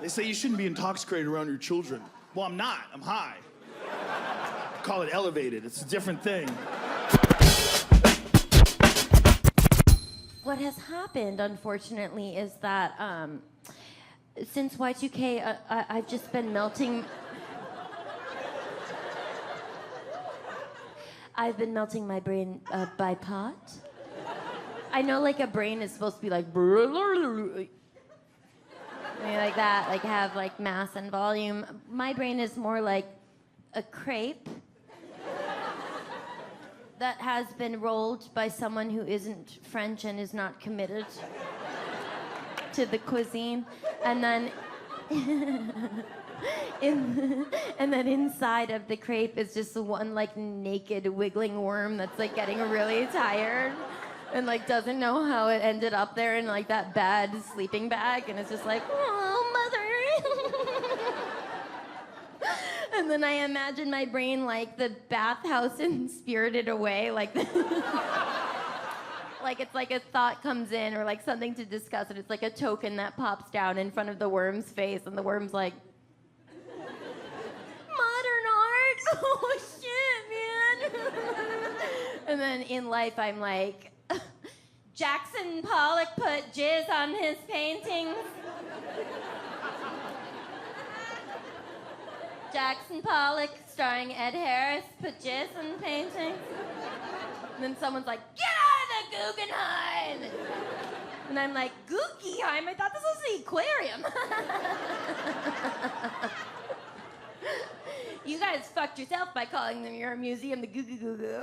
They say you shouldn't be intoxicated around your children. Well, I'm not. I'm high. Call it elevated. It's a different thing. What has happened, unfortunately, is that since Y2K, I've just been melting. I've been melting my brain by pot. I know, like, a brain is supposed to be like, maybe like that, like have like mass and volume. My brain is more like a crepe that has been rolled by someone who isn't French and is not committed to the cuisine, and then and then inside of the crepe is just one like naked wiggling worm that's like getting really tired and like doesn't know how it ended up there in like that bad sleeping bag, and it's just like, oh, mother. And then I imagine my brain like the bathhouse in Spirited Away, like like it's like a thought comes in or like something to discuss, and it's like a token that pops down in front of the worm's face, and the worm's like, modern art? Oh shit, man. And then in life I'm like, Jackson Pollock put jizz on his paintings. Jackson Pollock, starring Ed Harris, put jizz on paintings. And then someone's like, get out of the Guggenheim! And I'm like, Guggenheim? I thought this was the aquarium. You guys fucked yourself by calling them your museum the Goo Goo Goo Goo.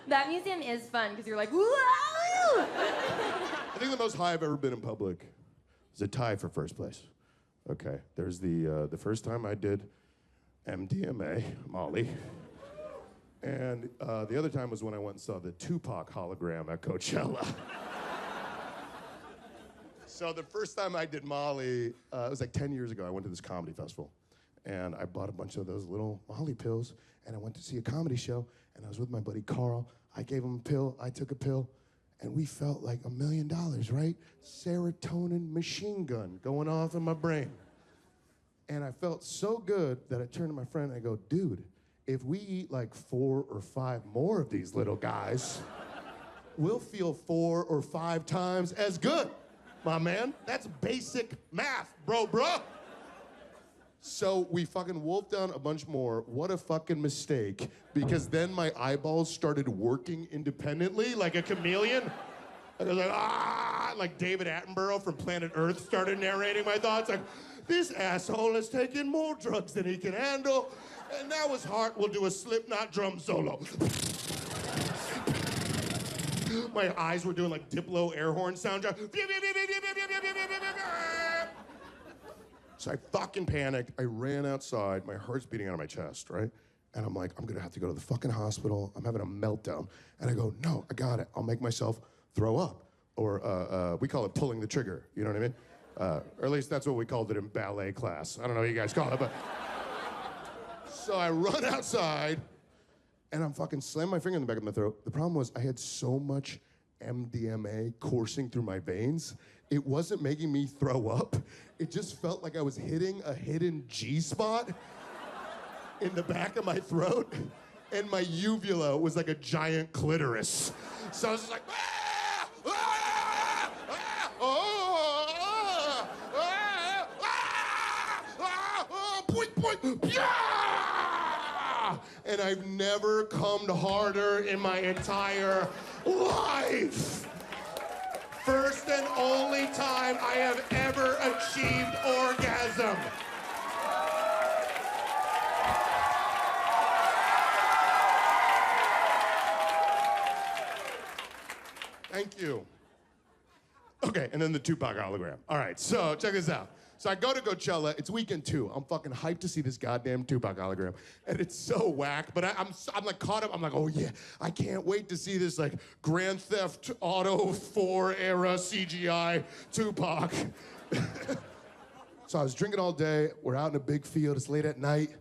That museum is fun because you're like, whoa! I think the most high I've ever been in public is a tie for first place. Okay, there's the first time I did MDMA, Molly. And the other time was when I went and saw the Tupac hologram at Coachella. So the first time I did Molly, it was like 10 years ago. I went to this comedy festival. And I bought a bunch of those little Molly pills. And I went to see a comedy show. And I was with my buddy Carl. I gave him a pill. I took a pill. And we felt like $1 million, right? Serotonin machine gun going off in my brain. And I felt so good that I turned to my friend and I go, dude, if we eat like 4 or 5 more of these little guys, we'll feel 4 or 5 times as good, my man. That's basic math, bro. So we fucking wolfed down a bunch more. What a fucking mistake. Because then my eyeballs started working independently like a chameleon. I was like, like David Attenborough from Planet Earth started narrating my thoughts. Like, this asshole has taken more drugs than he can handle. And now his heart will do a Slipknot drum solo. My eyes were doing like Diplo air horn sound. So I fucking panicked. I ran outside. My heart's beating out of my chest, right? And I'm like, I'm gonna have to go to the fucking hospital. I'm having a meltdown. And I go, no, I got it. I'll make myself throw up. Or we call it pulling the trigger. You know what I mean? Or at least that's what we called it in ballet class. I don't know what you guys call it, but. So I run outside, and I'm fucking slamming my finger in the back of my throat. The problem was I had so much MDMA coursing through my veins, it wasn't making me throw up. It just felt like I was hitting a hidden G-spot in the back of my throat, and my uvula was like a giant clitoris. So I was just like, and I've never come harder in my entire life. First and only time I have ever achieved orgasm. Thank you. Okay, and then the Tupac hologram. All right, so check this out. So I go to Coachella, it's weekend 2. I'm fucking hyped to see this goddamn Tupac hologram. And it's so whack, but I'm like caught up. I'm like, oh yeah, I can't wait to see this like Grand Theft Auto 4 era CGI Tupac. So I was drinking all day. We're out in a big field. It's late at night.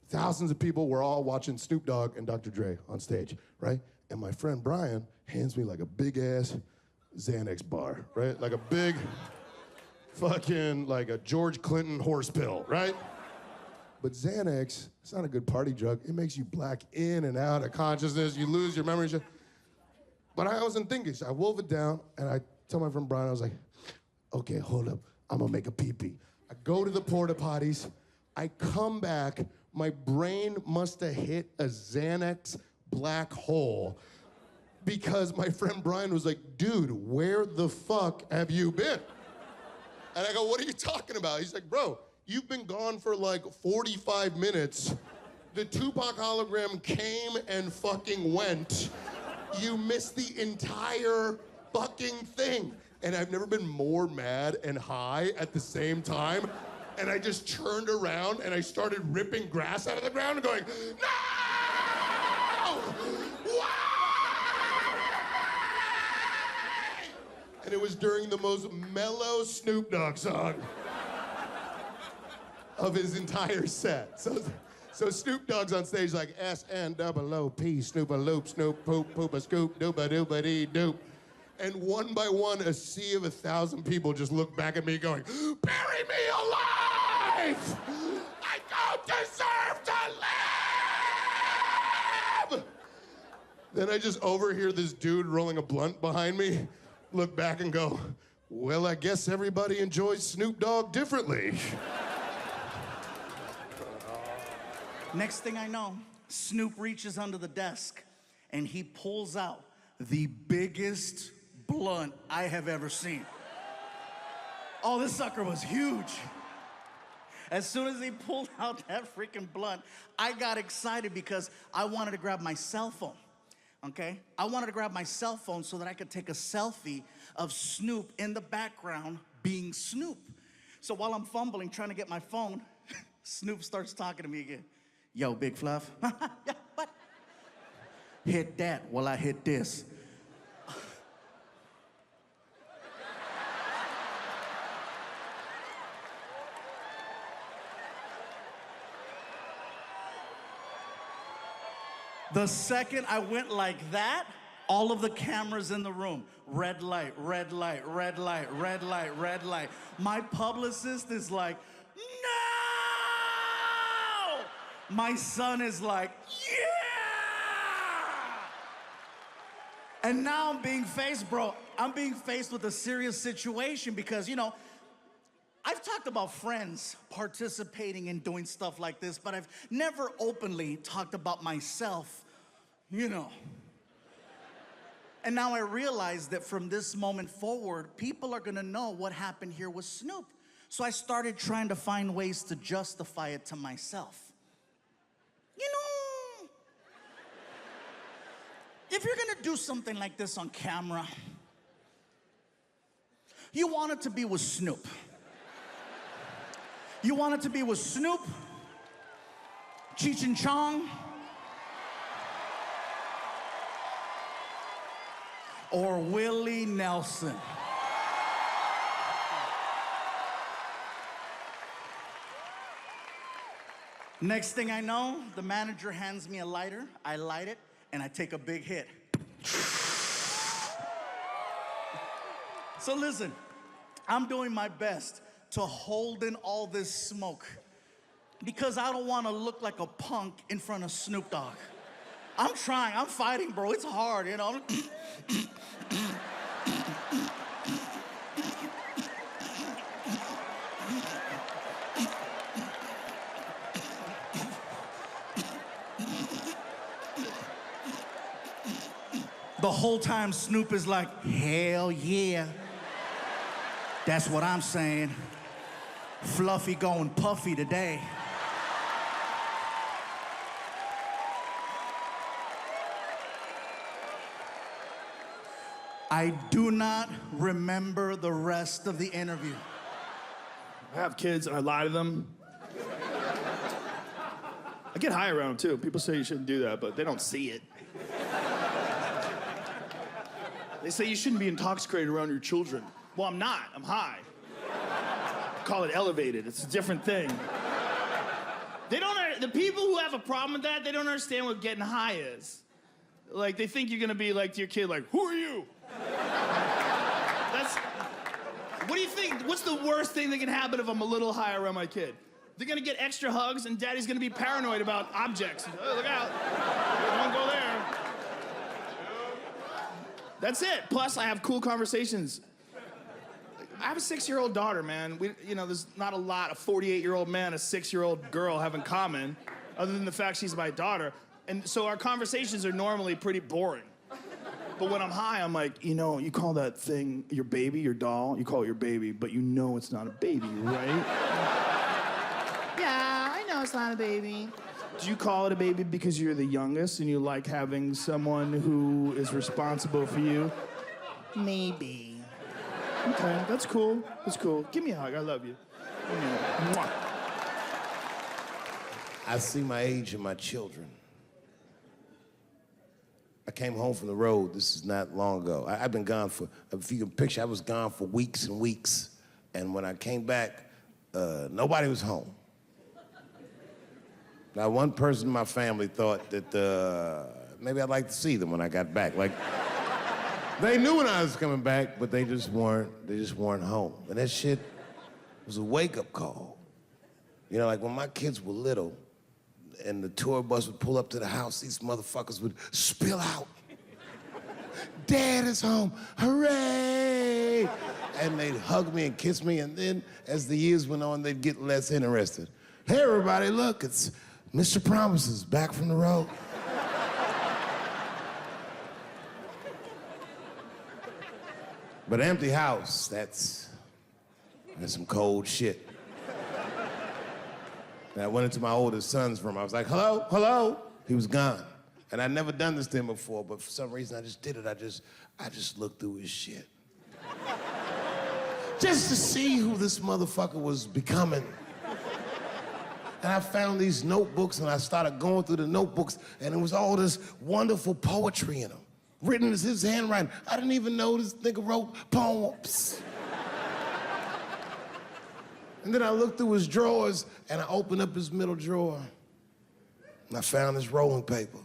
Thousands of people. We're all watching Snoop Dogg and Dr. Dre on stage, right? And my friend Brian hands me like a big ass Xanax bar, right? Like a big fucking like a George Clinton horse pill, right? But Xanax, it's not a good party drug. It makes you black in and out of consciousness. You lose your memory. But I wasn't thinking. So I wolf it down, and I tell my friend Brian, I was like, okay, hold up. I'm gonna make a pee-pee. I go to the porta potties. I come back. My brain must have hit a Xanax black hole because my friend Brian was like, dude, where the fuck have you been? And I go, what are you talking about? He's like, bro, you've been gone for like 45 minutes. The Tupac hologram came and fucking went. You missed the entire fucking thing. And I've never been more mad and high at the same time. And I just turned around and I started ripping grass out of the ground and going, no! Why? And it was during the most mellow Snoop Dogg song of his entire set. So Snoop Dogg's on stage like S-N-O-O-P, Snoop-a-loop, Snoop, poop, poop-a-scoop, doop-a-doop-a-dee-doop. And one by one, a sea of 1,000 people just look back at me going, bury me alive! I don't deserve to live! Then I just overhear this dude rolling a blunt behind me, look back and go, well, I guess everybody enjoys Snoop Dogg differently. Next thing I know, Snoop reaches under the desk and he pulls out the biggest blunt I have ever seen. Oh, this sucker was huge. As soon as he pulled out that freaking blunt, I got excited because I wanted to grab my cell phone, okay? I wanted to grab my cell phone so that I could take a selfie of Snoop in the background being Snoop. So while I'm fumbling, trying to get my phone, Snoop starts talking to me again. Yo, Big Fluff. Yeah, what? Hit that while I hit this. The second I went like that, all of the cameras in the room, red light, red light, red light, red light, red light. My publicist is like, no! My son is like, yeah! And now I'm being faced, bro, I'm being faced with a serious situation because, you know, I've talked about friends participating in doing stuff like this, but I've never openly talked about myself, you know. And now I realize that from this moment forward, people are gonna know what happened here with Snoop. So I started trying to find ways to justify it to myself. You know, if you're gonna do something like this on camera, you want it to be with Snoop. You want it to be with Snoop, Cheech and Chong, or Willie Nelson. Next thing I know, the manager hands me a lighter, I light it, and I take a big hit. So listen, I'm doing my best to hold in all this smoke because I don't want to look like a punk in front of Snoop Dogg. I'm trying, I'm fighting, bro. It's hard, you know. The whole time Snoop is like, hell yeah. That's what I'm saying. Fluffy going puffy today. I do not remember the rest of the interview. I have kids and I lie to them. I get high around them too. People say you shouldn't do that, but they don't see it. They say you shouldn't be intoxicated around your children. Well, I'm not. I'm high. I call it elevated. It's a different thing. The people who have a problem with that, they don't understand what getting high is. Like, they think you're gonna be like to your kid, like, who are you? What do you think? What's the worst thing that can happen if I'm a little high around my kid? They're gonna get extra hugs, and daddy's gonna be paranoid about objects. Oh, look out. Don't go there. That's it. Plus, I have cool conversations. I have a 6-year-old daughter, man. There's not a lot a 48-year-old man and a 6-year-old girl have in common, other than the fact she's my daughter. And so our conversations are normally pretty boring. But when I'm high, I'm like, you call that thing your baby, your doll, you call it your baby, but you know it's not a baby, right? Yeah, I know it's not a baby. Do you call it a baby because you're the youngest and you like having someone who is responsible for you? Maybe. Okay, that's cool. That's cool. Give me a hug. I love you. Mwah. I see my age in my children. I came home from the road. This is not long ago. I've been gone for, if you can picture, I was gone for weeks and weeks. And when I came back, nobody was home. Now, one person in my family thought that maybe I'd like to see them when I got back. Like, they knew when I was coming back, but they just weren't home. And that shit was a wake-up call. Like when my kids were little, and the tour bus would pull up to the house, these motherfuckers would spill out. Dad is home, hooray! And they'd hug me and kiss me, and then as the years went on, they'd get less interested. Hey, everybody, look, it's Mr. Promises back from the road. But an empty house, that's some cold shit. And I went into my oldest son's room. I was like, hello, hello. He was gone. And I'd never done this to him before, but for some reason I just did it. I just looked through his shit. Just to see who this motherfucker was becoming. And I found these notebooks and I started going through the notebooks and it was all this wonderful poetry in them. Written in his handwriting. I didn't even know this nigga wrote poems. And then I looked through his drawers and I opened up his middle drawer and I found this rolling paper.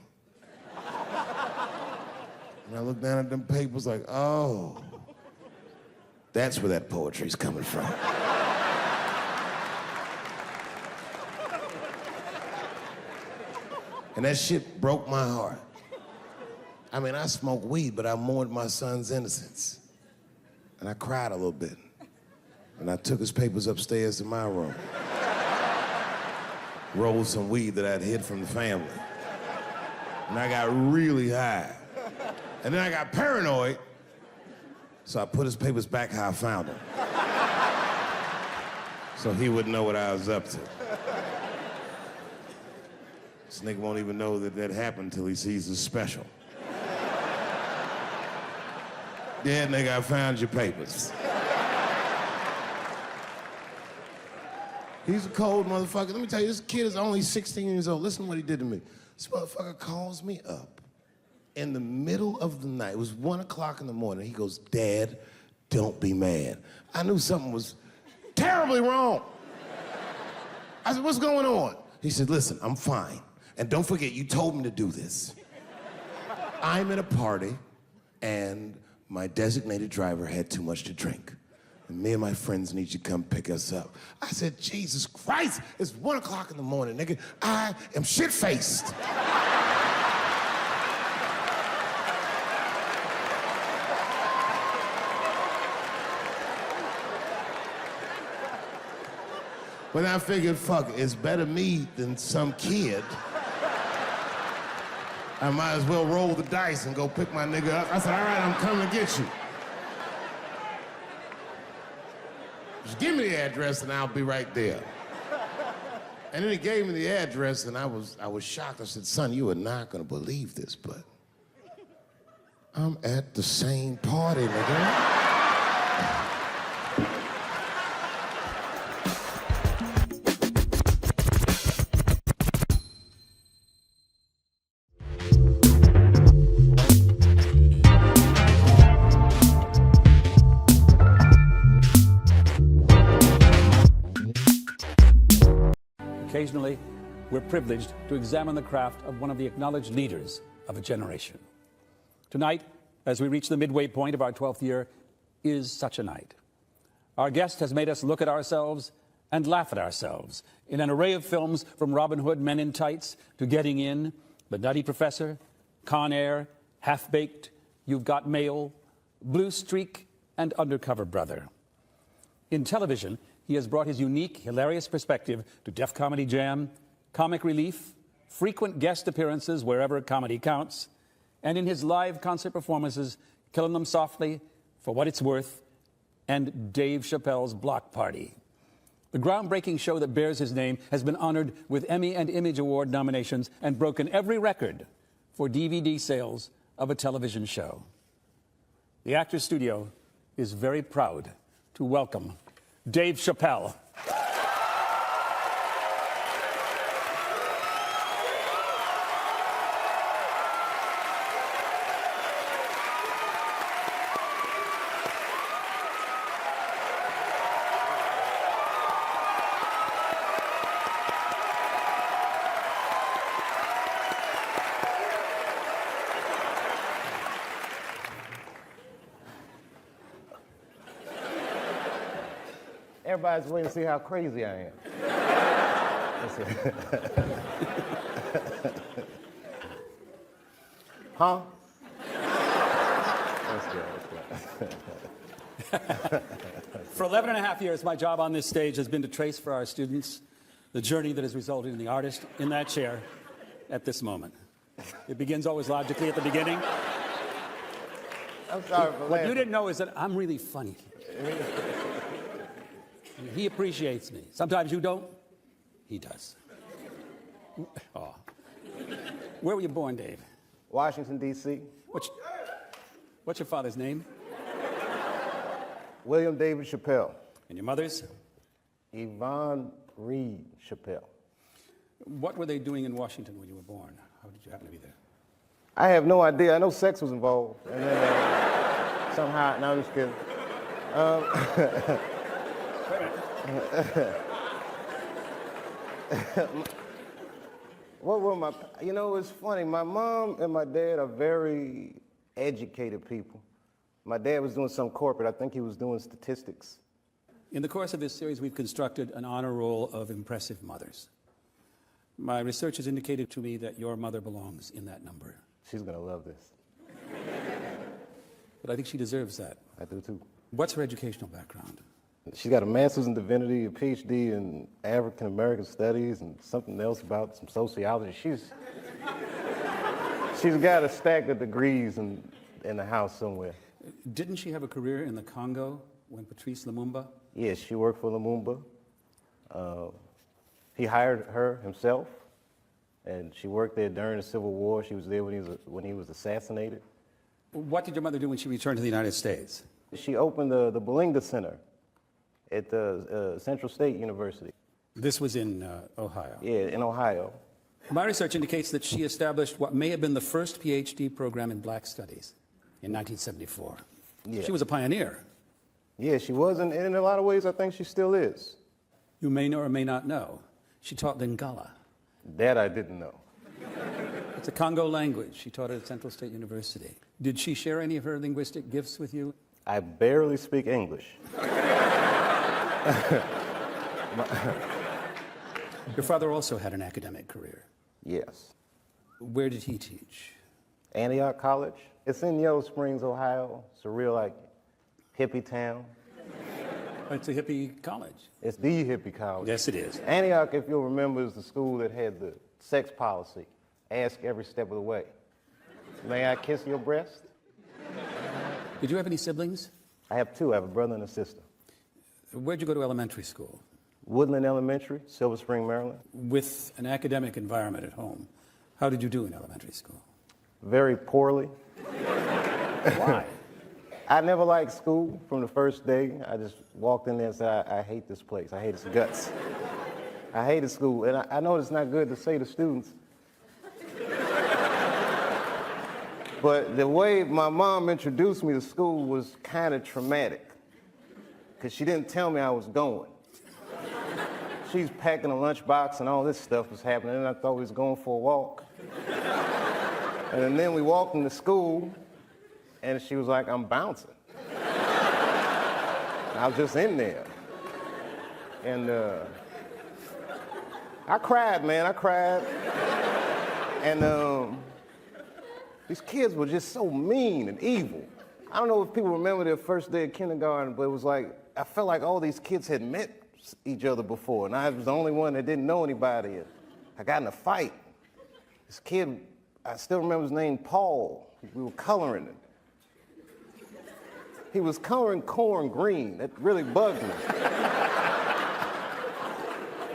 And I looked down at them papers like, oh, that's where that poetry's coming from. And that shit broke my heart. I mean, I smoked weed, but I mourned my son's innocence. And I cried a little bit. And I took his papers upstairs to my room. Rolled some weed that I'd hid from the family. And I got really high. And then I got paranoid, so I put his papers back how I found them. So he wouldn't know what I was up to. This nigga won't even know that happened until he sees the special. Yeah, nigga, I found your papers. He's a cold motherfucker. Let me tell you, this kid is only 16 years old. Listen to what he did to me. This motherfucker calls me up in the middle of the night. It was 1 o'clock in the morning. He goes, Dad, don't be mad. I knew something was terribly wrong. I said, what's going on? He said, listen, I'm fine. And don't forget, you told me to do this. I'm at a party, and my designated driver had too much to drink. And me and my friends need you to come pick us up. I said, Jesus Christ, it's 1 o'clock in the morning, nigga. I am shit-faced. But I figured, fuck, it's better me than some kid. I might as well roll the dice and go pick my nigga up. I said, all right, I'm coming to get you. Just give me the address and I'll be right there. And then he gave me the address and I was shocked. I said, son, you are not gonna believe this, but I'm at the same party, nigga. Occasionally, we're privileged to examine the craft of one of the acknowledged leaders of a generation. Tonight, as we reach the midway point of our 12th year, is such a night. Our guest has made us look at ourselves and laugh at ourselves in an array of films from Robin Hood Men in Tights to Getting In, The Nutty Professor, Con Air, Half-Baked, You've Got Mail, Blue Streak, and Undercover Brother. In television, he has brought his unique, hilarious perspective to Def Comedy Jam, Comic Relief, frequent guest appearances wherever comedy counts, and in his live concert performances, Killing Them Softly, For What It's Worth, and Dave Chappelle's Block Party. The groundbreaking show that bears his name has been honored with Emmy and Image Award nominations and broken every record for DVD sales of a television show. The Actors Studio is very proud to welcome Dave Chappelle. Everybody's waiting to see how crazy I am. Huh? That's good. For 11 and a half years, my job on this stage has been to trace for our students the journey that has resulted in the artist in that chair at this moment. It begins always logically at the beginning. I'm sorry for What laughing. you didn't know is that I'm really funny. He appreciates me. Sometimes you don't. He does. Oh. Where were you born, Dave? Washington, D.C. What's your father's name? William David Chappelle. And your mother's? Yvonne Reed Chappelle. What were they doing in Washington when you were born? How did you happen to be there? I have no idea. I know sex was involved. And then somehow, no, I'm just kidding. What were my, you know, it's funny. My mom and my dad are very educated people. My dad was doing some corporate. I think he was doing statistics. In the course of this series, we've constructed an honor roll of impressive mothers. My research has indicated to me that your mother belongs in that number. She's gonna love this. But I think she deserves that. I do too. What's her educational background? She's got a master's in divinity, a PhD in African American studies, and something else about some sociology. She's got a stack of degrees in the house somewhere. Didn't she have a career in the Congo when Patrice Lumumba? Yes, she worked for Lumumba. He hired her himself, and she worked there during the Civil War. She was there when he was assassinated. What did your mother do when she returned to the United States? She opened the Belinda Center at the Central State University. This was in Ohio. Yeah, in Ohio. My research indicates that she established what may have been the first PhD program in black studies in 1974. Yeah. She was a pioneer. Yeah, she was, and in a lot of ways, I think she still is. You may know or may not know, she taught Lingala. That I didn't know. It's a Congo language. She taught it at Central State University. Did she share any of her linguistic gifts with you? I barely speak English. Your father also had an academic career. Yes. Where did he teach? Antioch College. It's in Yellow Springs, Ohio. It's a real, like, hippie town. It's a hippie college. It's the hippie college. Yes, it is. Antioch, if you'll remember, is the school that had the sex policy. Ask every step of the way. May I kiss your breast? Did you have any siblings? I have two. I have a brother and a sister. Where'd you go to elementary school? Woodland Elementary, Silver Spring, Maryland. With an academic environment at home, how did you do in elementary school? Very poorly. Why? I never liked school from the first day. I just walked in there and said, I hate this place. I hate its guts. I hated school. And I know it's not good to say to students, but the way my mom introduced me to school was kind of traumatic, because she didn't tell me I was going. She's packing a lunchbox and all this stuff was happening, and I thought we was going for a walk. And then we walked into school, and she was like, I'm bouncing. I was just in there. And I cried, man, I cried. And these kids were just so mean and evil. I don't know if people remember their first day of kindergarten, but it was like, I felt like all these kids had met each other before, and I was the only one that didn't know anybody. I got in a fight. This kid, I still remember his name, Paul. We were coloring it. He was coloring corn green. That really bugged me.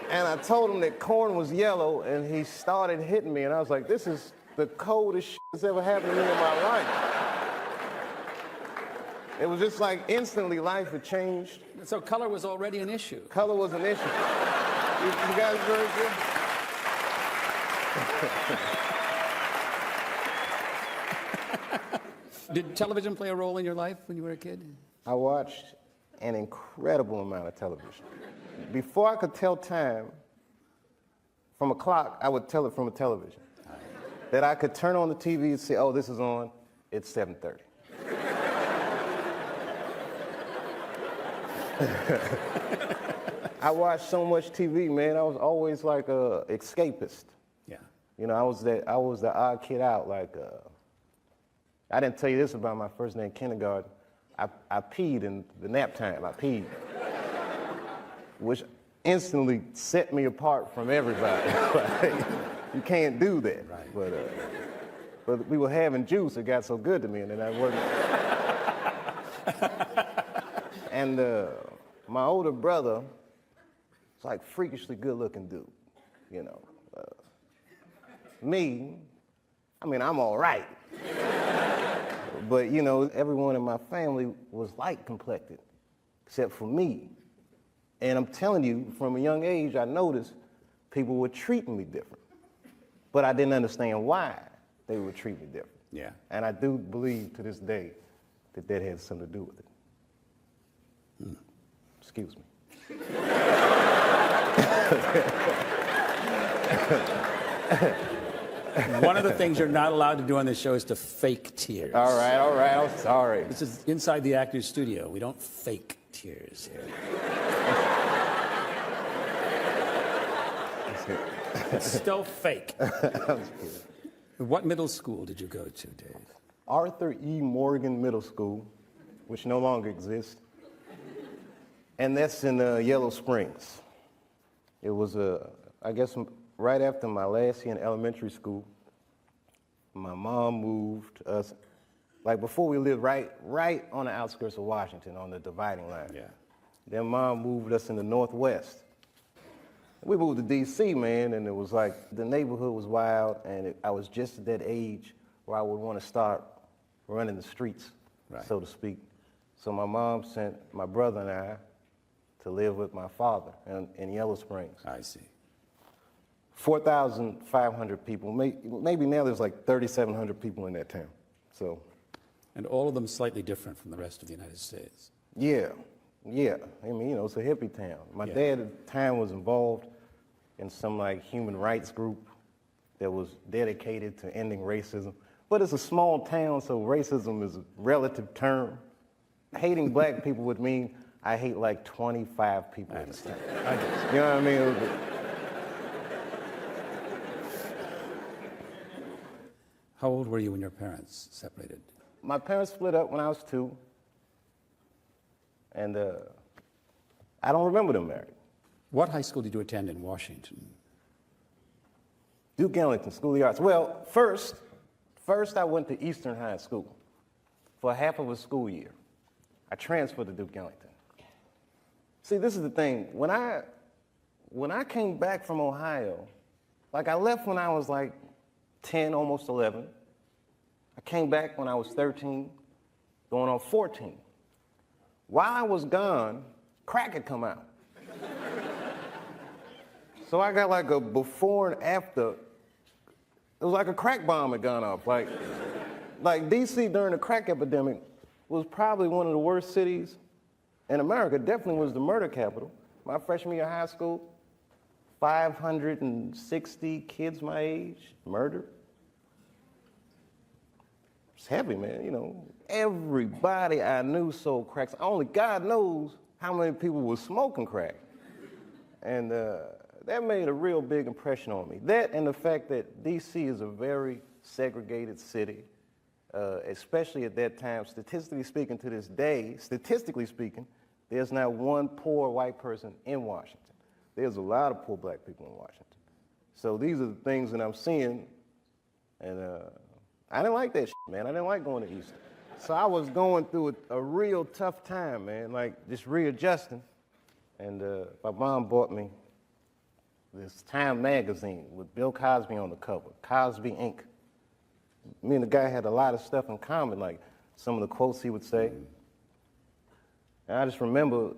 And I told him that corn was yellow, and he started hitting me, and I was like, this is the coldest shit that's ever happened to me in my life. It was just like instantly life had changed. So color was already an issue. Color was an issue. You guys very good? Did television play a role in your life when you were a kid? I watched an incredible amount of television. Before I could tell time from a clock, I would tell it from a television. That I could turn on the TV and say, oh, this is on, it's 7:30. I watched so much TV, man. I was always like a escapist. Yeah. You know, I was the odd kid out. Like, I didn't tell you this about my first day in kindergarten. I peed in the nap time. I peed, which instantly set me apart from everybody. Like, you can't do that. Right. But we were having juice. It got so good to me, and then I wasn't. And my older brother was like freakishly good-looking dude, you know. Me, I mean, I'm all right. But, you know, everyone in my family was light-complected, except for me. And I'm telling you, from a young age, I noticed people were treating me different. But I didn't understand why they would treat me different. Yeah. And I do believe to this day that that had something to do with it. Excuse me. One of the things you're not allowed to do on this show is to fake tears. All right, I'm sorry. This is inside the actor's studio. We don't fake tears here. It's still fake. What middle school did you go to, Dave? Arthur E. Morgan Middle School, which no longer exists. And that's in Yellow Springs. It was, I guess, right after my last year in elementary school. My mom moved us, like before we lived right on the outskirts of Washington, on the dividing line. Yeah. Then Mom moved us in the Northwest. We moved to D.C., man, and it was like the neighborhood was wild, and I was just at that age where I would want to start running the streets, so to speak. So my mom sent my brother and I to live with my father in Yellow Springs. I see. 4,500 people. Maybe now there's like 3,700 people in that town. So. And all of them slightly different from the rest of the United States. Yeah. I mean, you know, it's a hippie town. My dad at the time was involved in some like human rights group that was dedicated to ending racism. But it's a small town, so racism is a relative term. Hating black people would mean I hate like 25 people in this town. You know what I mean? How old were you when your parents separated? My parents split up when I was 2. And I don't remember them married. What high school did you attend in Washington? Duke Ellington School of the Arts. Well, first I went to Eastern High School for half of a school year. I transferred to Duke Ellington. See, this is the thing. When I came back from Ohio, like I left when I was like 10, almost 11. I came back when I was 13, going on 14. While I was gone, crack had come out. So I got like a before and after. It was like a crack bomb had gone off. Like DC during the crack epidemic was probably one of the worst cities in America. Definitely was the murder capital. My freshman year of high school, 560 kids my age murdered. It's heavy, man, you know. Everybody I knew sold cracks. Only God knows how many people were smoking crack. And that made a real big impression on me. That and the fact that D.C. is a very segregated city, especially at that time. Statistically speaking, to this day, statistically speaking, there's not one poor white person in Washington. There's a lot of poor black people in Washington. So these are the things that I'm seeing, and I didn't like that shit, man. I didn't like going to Eastern. So I was going through a real tough time, man, like just readjusting. And my mom bought me this Time magazine with Bill Cosby on the cover, Cosby Inc. Me and the guy had a lot of stuff in common, like some of the quotes he would say. And I just remember,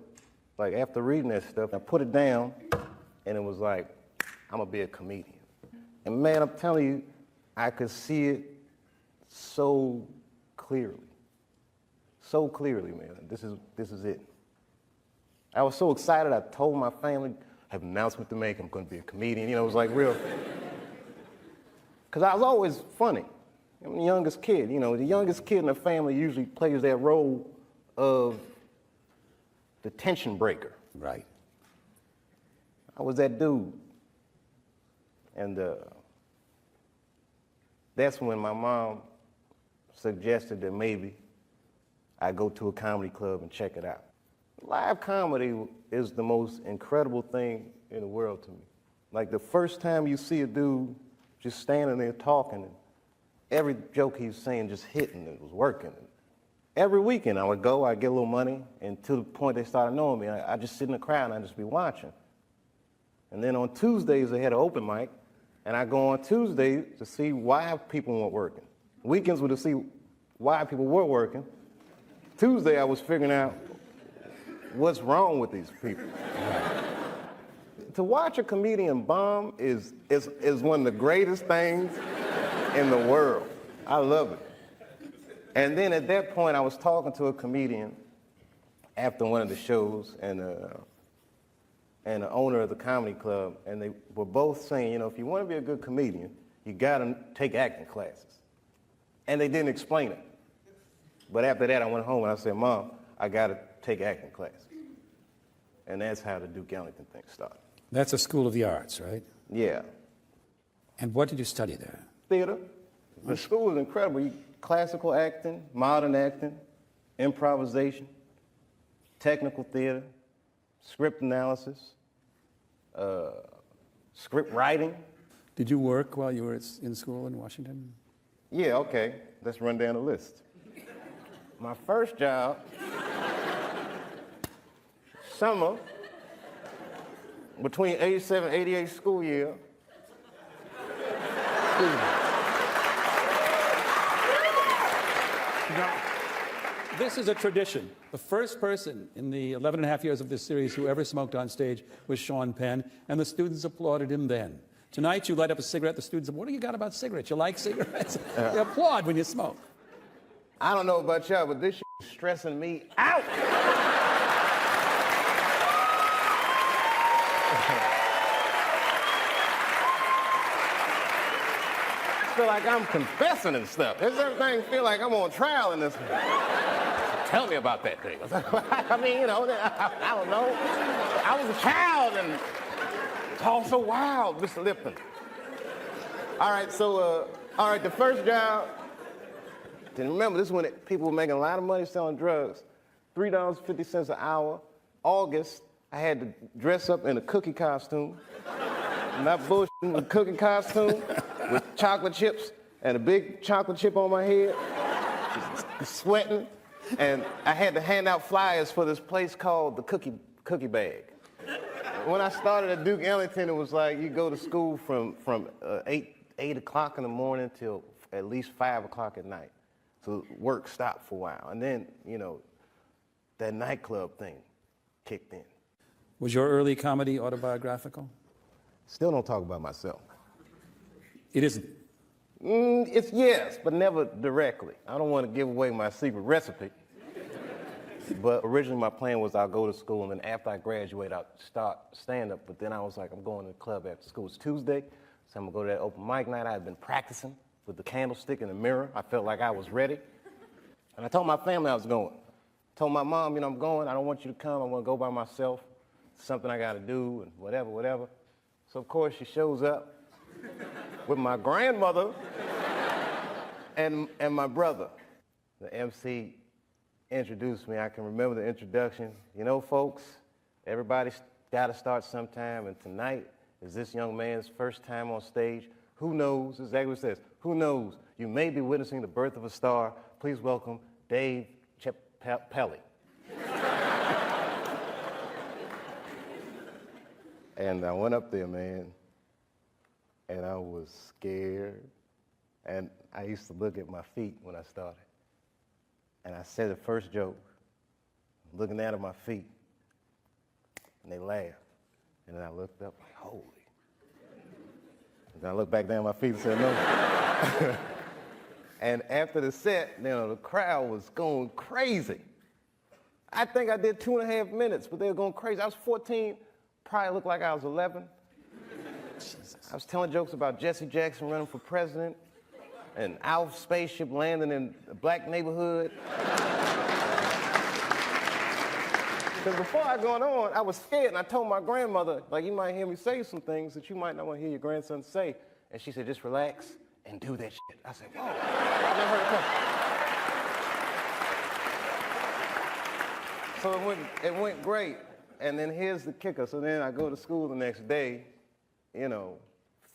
like after reading that stuff, I put it down, and it was like, I'm gonna be a comedian. And man, I'm telling you, I could see it so clearly. So clearly, man. This is it. I was so excited, I told my family, I have an announcement to make, I'm gonna be a comedian. You know, it was like real. Because I was always funny. I'm the youngest kid. You know, the youngest kid in the family usually plays that role of the tension breaker. Right. I was that dude. And that's when my mom suggested that maybe I go to a comedy club and check it out. Live comedy is the most incredible thing in the world to me. Like the first time you see a dude just standing there talking, and every joke he was saying just hitting, it was working. Every weekend I would go, I'd get a little money, and to the point they started knowing me, I'd just sit in the crowd and I'd just be watching. And then on Tuesdays they had an open mic, and I go on Tuesday to see why people weren't working. Weekends were to see why people were working. Tuesday I was figuring out what's wrong with these people. To watch a comedian bomb is one of the greatest things in the world. I love it. And then at that point, I was talking to a comedian after one of the shows, and the owner of the comedy club, and they were both saying, you know, if you want to be a good comedian, you got to take acting classes. And they didn't explain it. But after that, I went home and I said, Mom, I got to take acting classes. And that's how the Duke Ellington thing started. That's a school of the arts, right? Yeah. And what did you study there? Theater. The school is incredible. Classical acting, modern acting, improvisation, technical theater, script analysis, script writing. Did you work while you were in school in Washington? Yeah, okay. Let's run down the list. My first job, summer, between 87 and 88 school year. This is a tradition. The first person in the 11 and a half years of this series who ever smoked on stage was Sean Penn, and the students applauded him then. Tonight, you light up a cigarette, the students say, what do you got about cigarettes? You like cigarettes? They applaud when you smoke. I don't know about y'all, but this shit is stressing me out. I feel like I'm confessing and stuff. Does everything feel like I'm on trial in this? Tell me about that thing. I mean, you know, I don't know. I was a child and talk so wild, Mr. Lipton. All right, so, the first job, and remember, this is when people were making a lot of money selling drugs. $3.50 an hour. August, I had to dress up in a cookie costume. Not bullshitting, with a cookie costume with chocolate chips and a big chocolate chip on my head, sweating. And I had to hand out flyers for this place called the Cookie Bag. When I started at Duke Ellington, it was like you go to school from 8 o'clock in the morning till at least 5 o'clock at night. So work stopped for a while. And then, you know, that nightclub thing kicked in. Was your early comedy autobiographical? Still don't talk about myself. It isn't. It's yes, but never directly. I don't want to give away my secret recipe. But originally my plan was I'll go to school, and then after I graduate, I'll start stand-up. But then I was like, I'm going to the club after school. It's Tuesday, so I'm going to go to that open mic night. I had been practicing with the candlestick in the mirror. I felt like I was ready. And I told my family I was going. Told my mom, you know, I'm going. I don't want you to come. I want to go by myself. It's something I got to do and whatever, whatever. So, of course, she shows up with my grandmother and my brother. The MC introduced me. I can remember the introduction. You know, folks, everybody's got to start sometime, and tonight is this young man's first time on stage. Who knows? Exactly what it says. Who knows? You may be witnessing the birth of a star. Please welcome Dave Chappelle. And I went up there, man, and I was scared. And I used to look at my feet when I started. And I said the first joke, looking down at my feet, and they laughed. And then I looked up like, holy. And then I looked back down at my feet and said, no. And after the set, you know, the crowd was going crazy. I think I did 2.5 minutes, but they were going crazy. I was 14, probably looked like I was 11. Jesus. I was telling jokes about Jesse Jackson running for president, and Alf spaceship landing in a black neighborhood. Because before I got on, I was scared, and I told my grandmother, like, you might hear me say some things that you might not want to hear your grandson say. And she said, just relax and do that shit. I said, whoa, I never heard it come. So it went great. And then here's the kicker. So then I go to school the next day, you know,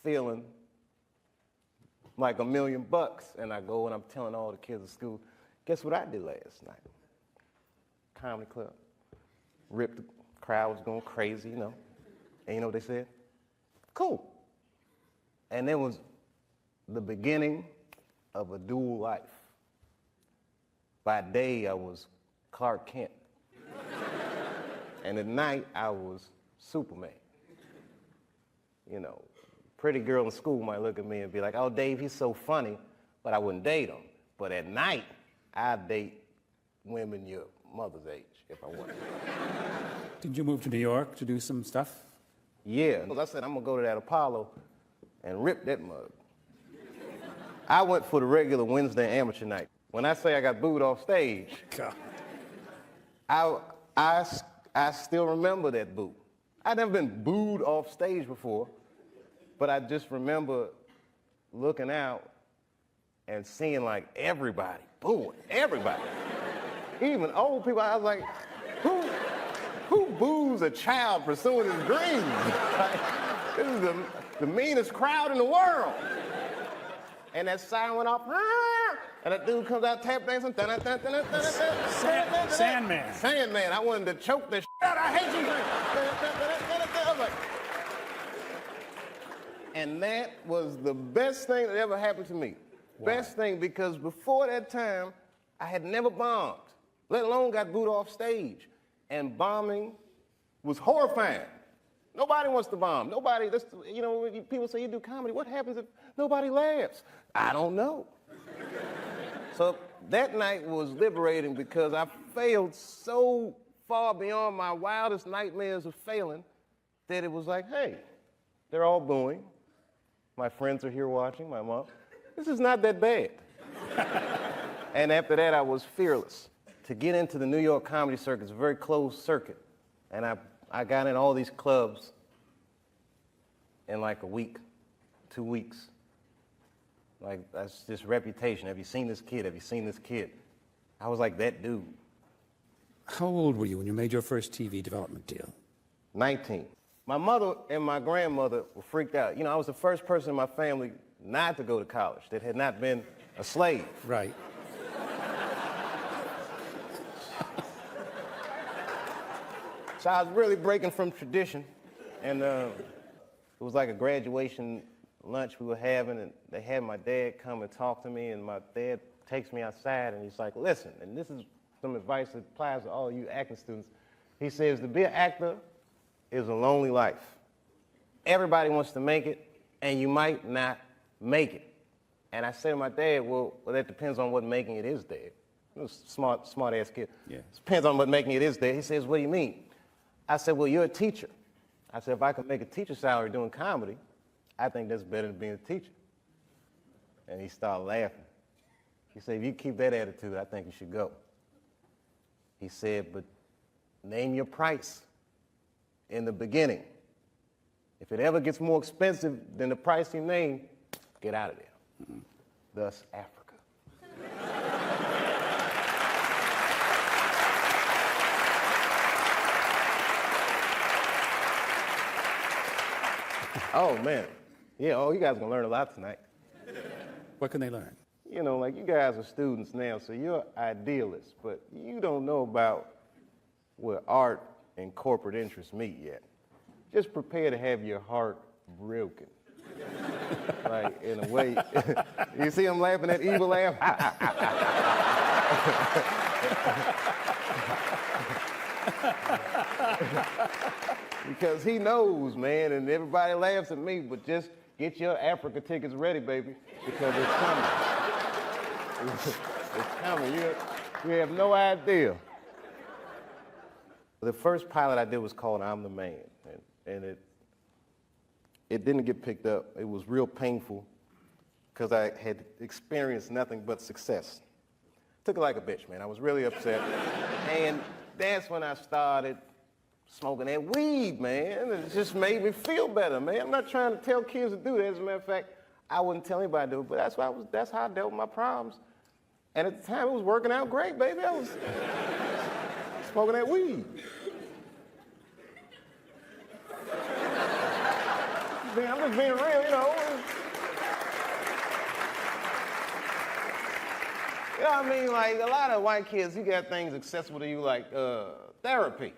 feeling like $1 million. And I go and I'm telling all the kids at school, guess what I did last night? Comedy club. Ripped, the crowd was going crazy, you know. And you know what they said? Cool. And it was the beginning of a dual life. By day, I was Clark Kent. And at night, I was Superman. You know, pretty girl in school might look at me and be like, oh, Dave, he's so funny, but I wouldn't date him. But at night, I'd date women your mother's age if I wanted. Did you move to New York to do some stuff? Yeah. I said, I'm going to go to that Apollo and rip that mug. I went for the regular Wednesday amateur night. When I say I got booed off stage, God. I still remember that boo. I'd never been booed off stage before, but I just remember looking out and seeing like everybody booing, everybody. Even old people. I was like, who boos a child pursuing his dreams? Like, this is the meanest crowd in the world. And that siren went off, and that dude comes out tap dancing. Sandman. Sandman. I wanted to choke the shit out. I hate you. I was like, and that was the best thing that ever happened to me. Why? Best thing, because before that time, I had never bombed, let alone got booed off stage. And bombing was horrifying. Nobody wants to bomb. Nobody, you know, when people say you do comedy, what happens if nobody laughs? I don't know. So that night was liberating because I failed so far beyond my wildest nightmares of failing that it was like, hey, they're all booing. My friends are here watching, my mom. This is not that bad. And after that, I was fearless. To get into the New York comedy circuit is a very closed circuit. And I got in all these clubs in like a week, 2 weeks. Like, that's just reputation. Have you seen this kid? Have you seen this kid? I was like that dude. How old were you when you made your first TV development deal? 19. My mother and my grandmother were freaked out. You know, I was the first person in my family not to go to college that had not been a slave. Right. So I was really breaking from tradition. And it was like a graduation lunch we were having, and they had my dad come and talk to me, and my dad takes me outside, and he's like, listen, and this is some advice that applies to all you acting students. He says, to be an actor is a lonely life. Everybody wants to make it, and you might not make it. And I said to my dad, well, that depends on what making it is, Dad. He was a smart-ass kid. Yeah. It depends on what making it is, Dad. He says, what do you mean? I said, well, you're a teacher. I said, if I could make a teacher salary doing comedy, I think that's better than being a teacher. And he started laughing. He said, if you keep that attitude, I think you should go. He said, but name your price in the beginning. If it ever gets more expensive than the price you named, get out of there. Thus, Africa. Oh, man. Yeah, oh, you guys are gonna learn a lot tonight. What can they learn? You know, like you guys are students now, so you're idealists, but you don't know about where art and corporate interests meet yet. Just prepare to have your heart broken. Like, in a way, you see him laughing, that evil laugh? Because he knows, man, and everybody laughs at me, but just get your Africa tickets ready, baby, because it's coming. It's coming. You have no idea. The first pilot I did was called I'm the Man, and it didn't get picked up. It was real painful because I had experienced nothing but success. Took it like a bitch, man. I was really upset. And that's when I started smoking that weed, man. It just made me feel better, man. I'm not trying to tell kids to do that. As a matter of fact, I wouldn't tell anybody to do it, but that's how I dealt with my problems. And at the time, it was working out great, baby. I was smoking that weed. I'm just being real, you know. You know what I mean? Like, a lot of white kids, you got things accessible to you like therapy.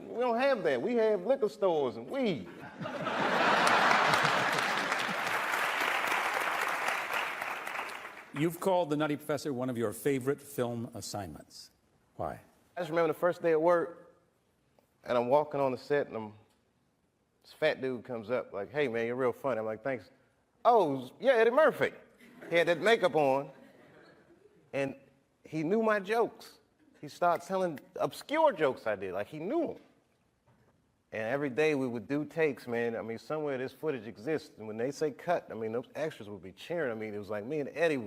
We don't have that. We have liquor stores and weed. You've called The Nutty Professor one of your favorite film assignments. Why? I just remember the first day at work, and I'm walking on the set, and this fat dude comes up like, hey, man, you're real funny. I'm like, thanks. Oh, yeah, Eddie Murphy. He had that makeup on, and he knew my jokes. He started telling obscure jokes I did, like he knew them. And every day we would do takes, man. I mean, somewhere this footage exists. And when they say cut, I mean, those extras would be cheering. I mean, it was like me and Eddie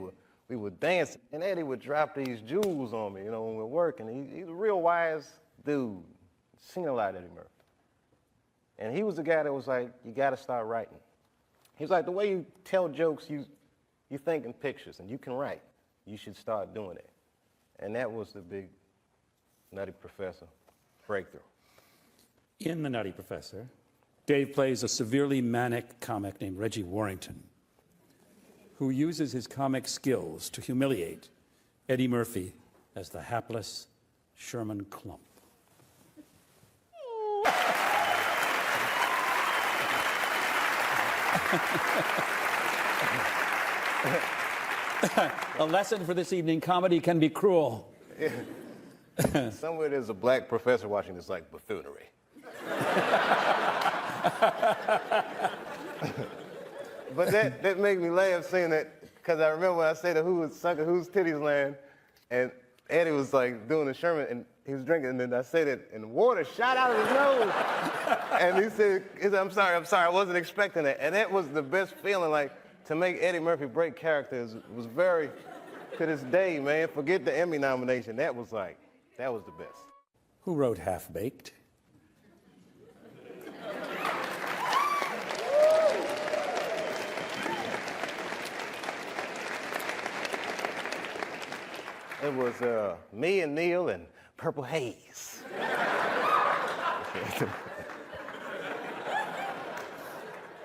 we would dance. And Eddie would drop these jewels on me, you know, when we're working. He's a real wise dude. Seen a lot of Eddie Murphy. And he was the guy that was like, you got to start writing. He was like, the way you tell jokes, you think in pictures, and you can write. You should start doing it. And that was the big Nutty Professor breakthrough. In The Nutty Professor, Dave plays a severely manic comic named Reggie Warrington, who uses his comic skills to humiliate Eddie Murphy as the hapless Sherman Klump. A lesson for this evening: comedy can be cruel. Somewhere there's a black professor watching this like buffoonery. But that made me laugh seeing that, because I remember when I said who's titties land, and Eddie was like doing the Sherman, and he was drinking, and then I said it, and the water shot out of his nose. And he said, I'm sorry, I wasn't expecting that. And that was the best feeling, like, to make Eddie Murphy break characters was very, to this day, man, forget the Emmy nomination, that was the best. Who wrote Half Baked? It was me and Neil and Purple Haze.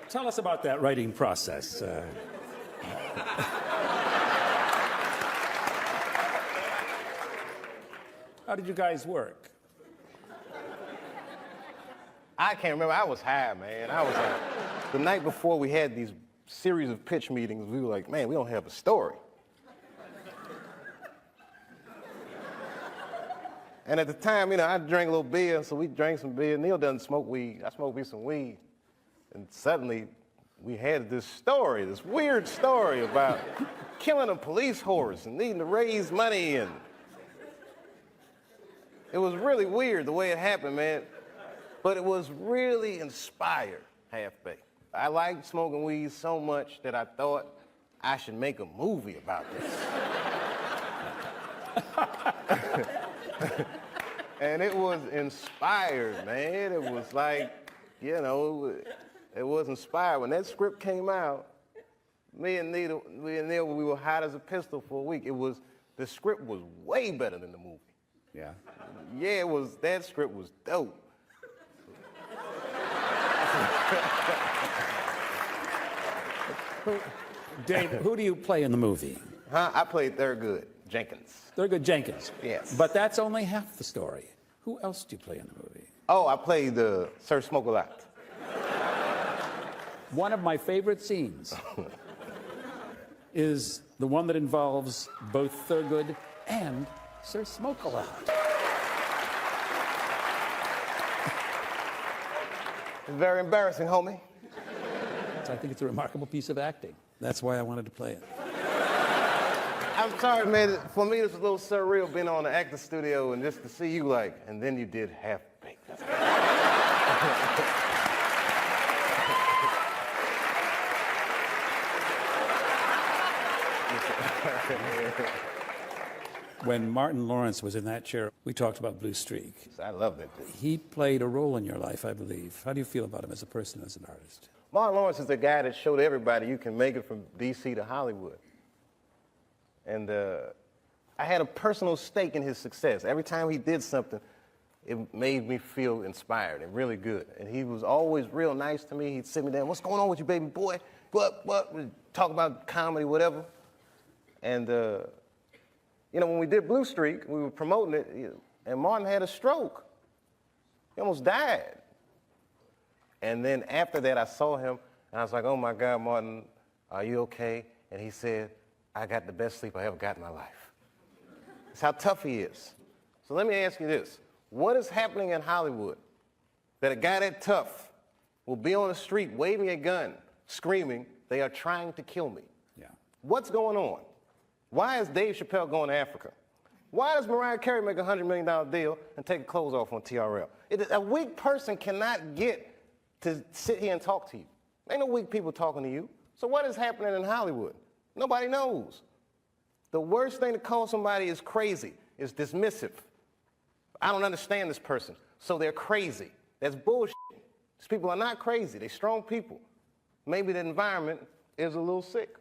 Tell us about that writing process. How did you guys work? I can't remember. I was high, man. I was high. The night before we had these series of pitch meetings, we were like, man, we don't have a story. And at the time, you know, I drank a little beer, so we drank some beer. Neil doesn't smoke weed. I smoke me some weed. And suddenly, we had this story, this weird story about killing a police horse and needing to raise money. And it was really weird the way it happened, man. But it was really inspired, Half-Baked. I liked smoking weed so much that I thought I should make a movie about this. And it was inspired, man. It was like, you know, it was inspired. When that script came out, me and Neil, we were hot as a pistol for a week. The script was way better than the movie. Yeah. Yeah, that script was dope. Dave, who do you play in the movie? I played Thurgood Jenkins. Thurgood Jenkins. Yes. But that's only half the story. Who else do you play in the movie? Oh, I played Sir Smoke-A-Lot. One of my favorite scenes is the one that involves both Thurgood and Sir Smoke-A-Lot. Very embarrassing, homie. So I think it's a remarkable piece of acting. That's why I wanted to play it. I'm sorry, man. For me, it's a little surreal being on the acting studio and just to see you like, and then you did Half-Baked. When Martin Lawrence was in that chair, we talked about Blue Streak. I love that dude. He played a role in your life, I believe. How do you feel about him as a person, as an artist? Martin Lawrence is the guy that showed everybody you can make it from D.C. to Hollywood. And I had a personal stake in his success. Every time he did something, it made me feel inspired and really good. And he was always real nice to me. He'd sit me down, "What's going on with you, baby boy? What? We'd talk about comedy, whatever." And, you know, when we did Blue Streak, we were promoting it, and Martin had a stroke. He almost died. And then after that, I saw him, and I was like, "Oh, my God, Martin, are you okay?" And he said, "I got the best sleep I ever got in my life." That's how tough he is. So let me ask you this. What is happening in Hollywood that a guy that tough will be on the street waving a gun, screaming, "They are trying to kill me"? Yeah. What's going on? Why is Dave Chappelle going to Africa? Why does Mariah Carey make a $100 million deal and take her clothes off on TRL? A weak person cannot get to sit here and talk to you. Ain't no weak people talking to you. So what is happening in Hollywood? Nobody knows. The worst thing to call somebody is crazy, is dismissive. I don't understand this person, so they're crazy. That's bullshit. These people are not crazy. They're strong people. Maybe the environment is a little sick.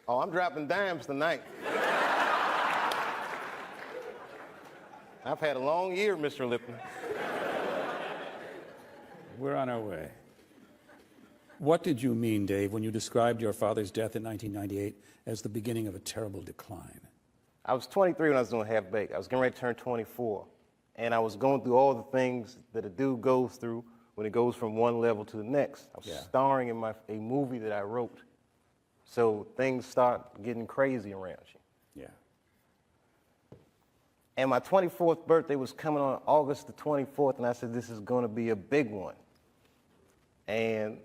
Oh, I'm dropping dimes tonight. I've had a long year, Mr. Lipton. We're on our way. What did you mean, Dave, when you described your father's death in 1998 as the beginning of a terrible decline? I was 23 when I was doing Half-Baked. I was getting ready to turn 24. And I was going through all the things that a dude goes through when it goes from one level to the next. I was starring in a movie that I wrote. So things start getting crazy around you. Yeah. And my 24th birthday was coming on August the 24th, and I said, this is going to be a big one. And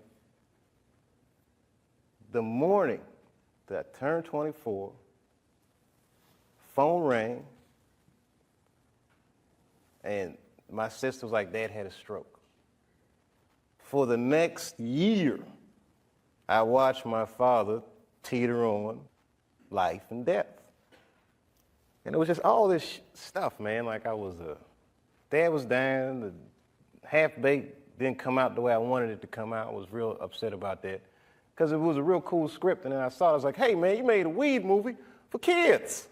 the morning that I turned 24, phone rang, and my sister was like, "Dad had a stroke." For the next year, I watched my father teeter on life and death. And it was just all this stuff, man. Like Dad was dying, the Half-Baked didn't come out the way I wanted it to come out. I was real upset about that. Because it was a real cool script, and then I saw it, I was like, "Hey man, you made a weed movie for kids."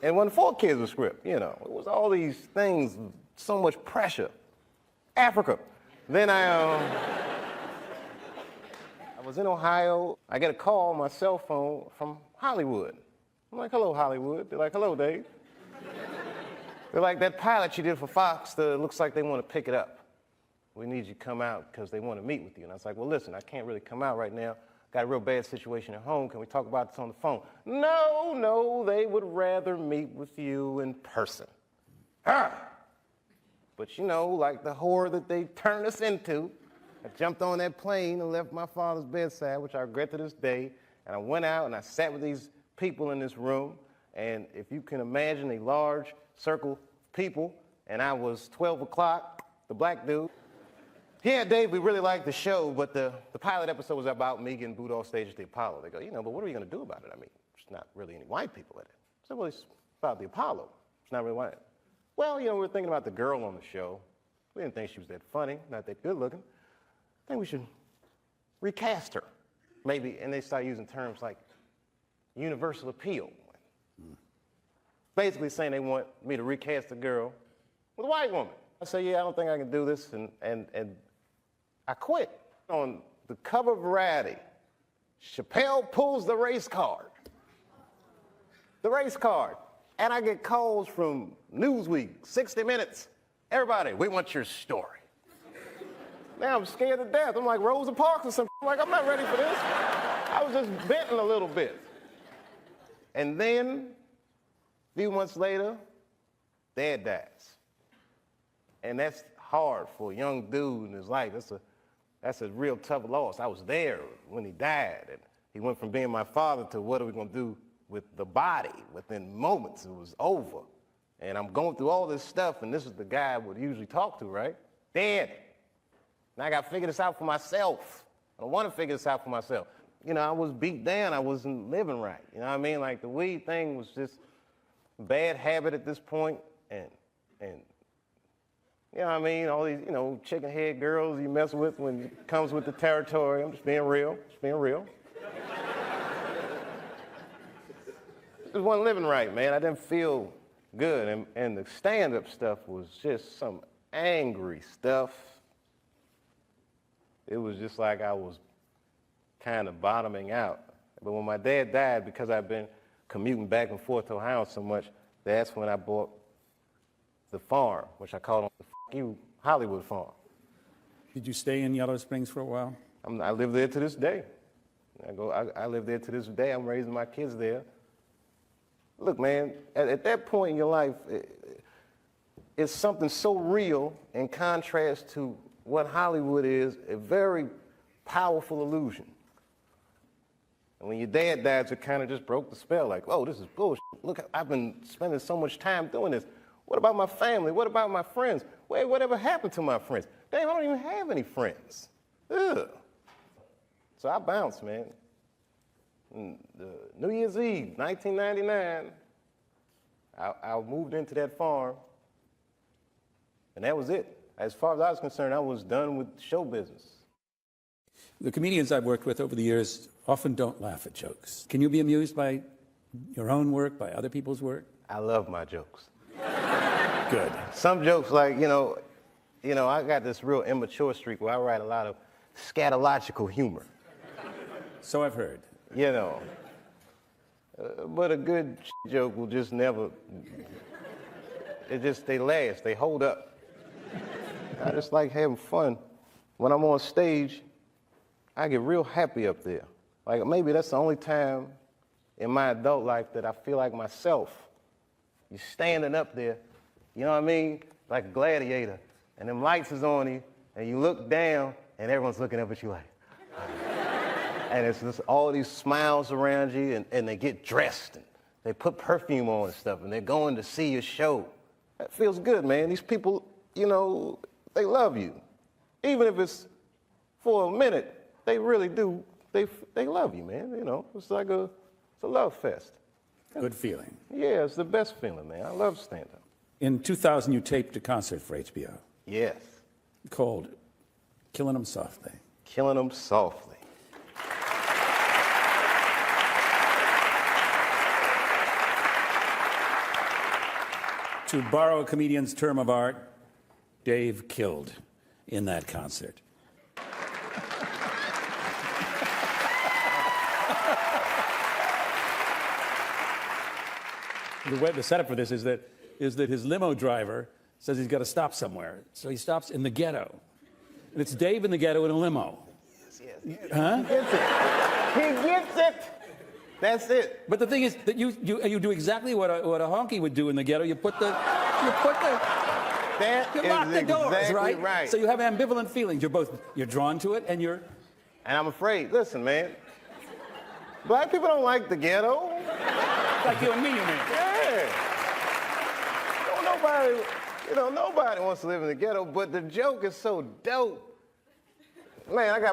And it wasn't for kids, the script, you know. It was all these things, so much pressure. Africa. Then I was in Ohio. I get a call on my cell phone from Hollywood. I'm like, "Hello, Hollywood." They're like, "Hello, Dave." They're like, "That pilot you did for Fox, looks like they want to pick it up. We need you to come out because they want to meet with you." And I was like, "Well, listen, I can't really come out right now. Got a real bad situation at home. Can we talk about this on the phone?" No, they would rather meet with you in person. But you know, like the horror that they turned us into, I jumped on that plane and left my father's bedside, which I regret to this day, and I went out and I sat with these people in this room, and if you can imagine a large circle of people, and I was 12 o'clock, the black dude. Yeah, Dave, we really liked the show, but the pilot episode was about me getting booed off stage at the Apollo. They go, you know, but what are we going to do about it? I mean, there's not really any white people in it. So, well, it's about the Apollo. It's not really white. Well, you know, we were thinking about the girl on the show. We didn't think she was that funny, not that good looking. I think we should recast her, maybe. And they start using terms like universal appeal. Basically saying they want me to recast a girl with a white woman. I said, yeah, I don't think I can do this, and I quit. On the cover of Variety, Chappelle pulls the race card. The race card. And I get calls from Newsweek, 60 Minutes. Everybody, we want your story. Now I'm scared to death. I'm like Rosa Parks or something. I'm like, I'm not ready for this. I was just venting a little bit. And then, a few months later, Dad dies. And that's hard for a young dude in his life. That's a real tough loss. I was there when he died. And he went from being my father to what are we going to do with the body. Within moments, it was over. And I'm going through all this stuff, and this is the guy I would usually talk to, right? Dad. Now I got to figure this out for myself. I don't want to figure this out for myself. You know, I was beat down. I wasn't living right. You know what I mean? Like, the weed thing was just a bad habit at this point. And you know what I mean? All these, you know, chicken head girls you mess with when it comes with the territory. I'm just being real. Just being real. Just wasn't living right, man. I didn't feel good. And the stand-up stuff was just some angry stuff. It was just like I was kind of bottoming out. But when my dad died, because I've been commuting back and forth to Ohio so much, that's when I bought the farm, which I called the you Hollywood farm. Did you stay in Yellow Springs for a while? I live there to this day. I live there to this day. I'm raising my kids there. Look, man, at that point in your life, it's something so real in contrast to what Hollywood is, a very powerful illusion. And when your dad died, it kind of just broke the spell. Like, oh, this is bullshit. Look, I've been spending so much time doing this. What about my family? What about my friends? Wait, whatever happened to my friends? Damn, I don't even have any friends. Ugh. So I bounced, man. New Year's Eve, 1999, I moved into that farm, and that was it. As far as I was concerned, I was done with show business. The comedians I've worked with over the years often don't laugh at jokes. Can you be amused by your own work, by other people's work? I love my jokes. Good. Some jokes, like, you know, I got this real immature streak where I write a lot of scatological humor. So I've heard. You know. But a good joke will just never, they last, they hold up. I just like having fun. When I'm on stage, I get real happy up there. Like, maybe that's the only time in my adult life that I feel like myself. You're standing up there, you know what I mean? Like a gladiator. And them lights is on you, and you look down, and everyone's looking up at you like. And it's just all these smiles around you, and they get dressed, and they put perfume on and stuff, and they're going to see your show. That feels good, man. These people, you know, they love you. Even if it's for a minute, they really do. They love you, man. You know, it's like it's a love fest. Good feeling. Yeah, it's the best feeling, man. I love stand-up. In 2000, you taped a concert for HBO Yes. called Killing 'Em Softly. Killing 'Em Softly. To borrow a comedian's term of art, Dave killed in that concert. The setup for this is that his limo driver says he's got to stop somewhere. So he stops in the ghetto. And it's Dave in the ghetto in a limo. Yes. Huh? He gets it. He gets it. That's it. But the thing is that you do exactly what a honky would do in the ghetto. You put the You put the, That you is lock the doors, exactly right? So you have ambivalent feelings. You're drawn to it, and you're. And I'm afraid. Listen, man. Black people don't like the ghetto. Like you and me, you mean? Yeah. Nobody wants to live in the ghetto, but the joke is so dope. Man, I got